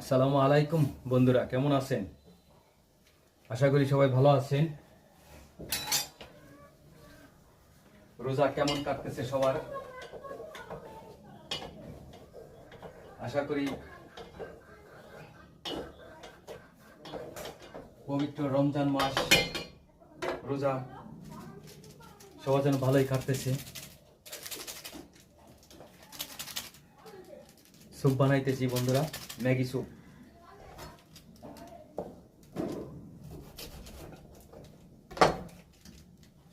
আসসালামু আলাইকুম বন্ধুরা, কেমন আছেন? আশা করি সবাই ভালো আছেন। রোজা কেমন কাটতেছে সবার? আশা করি পবিত্র রমজান মাস রোজা সবার যেন ভালোই কাটতেছে। স্যুপ বানাইতেছি বন্ধুরা, ম্যাগি স্যুপ।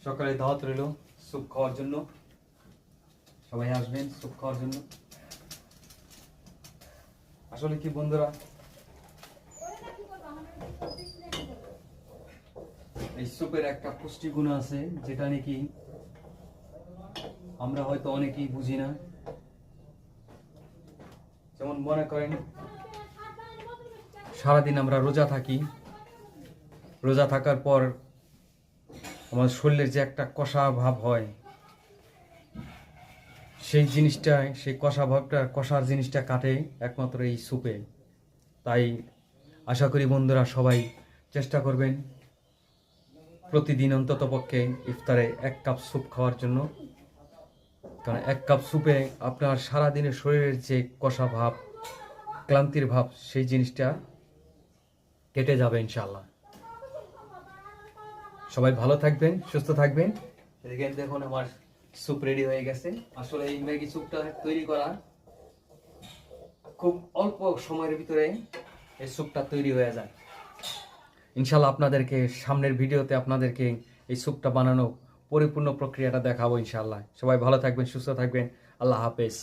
সকালে দাওয়াত রইল স্যুপ খাওয়ার জন্য, সবাই আসবেন স্যুপ খাওয়ার জন্য। আসলে কি বন্ধুরা, এই স্যুপের একটা পুষ্টিগুণ আছে যেটা নাকি আমরা হয়তো অনেকেই বুঝি না। যেমন মনে করেন সারাদিন আমরা রোজা থাকি, রোজা থাকার পর আমার শরীরের যে একটা কষা ভাব হয়, সেই জিনিসটা, সেই কষা ভাবটা, কষার জিনিসটা কাটে একমাত্র এই স্যুপে। তাই আশা করি বন্ধুরা সবাই চেষ্টা করবেন প্রতিদিন অন্তত পক্ষে ইফতারে 1 কাপ স্যুপ খাওয়ার জন্য। কারণ 1 কাপ স্যুপে আপনার সারাদিনের শরীরের যে কষা ভাব, ক্লান্তির ভাব, সেই জিনিসটা কেটে যাবে ইনশাআল্লাহ। সবাই ভালো থাকবেন, সুস্থ থাকবেন। এদিকে দেখুন আমার স্যুপ রেডি হয়ে গেছে। আসলে এই ম্যাগি স্যুপটা তৈরি করা খুব অল্প সময়ের ভিতরে এই স্যুপটা তৈরি হয়ে যায়। ইনশাআল্লাহ আপনাদেরকে সামনের ভিডিওতে আপনাদেরকে এই স্যুপটা বানানো পরিপূর্ণ প্রক্রিয়াটা দেখাবো ইনশাআল্লাহ। সবাই ভালো থাকবেন, সুস্থ থাকবেন। আল্লাহ হাফেজ।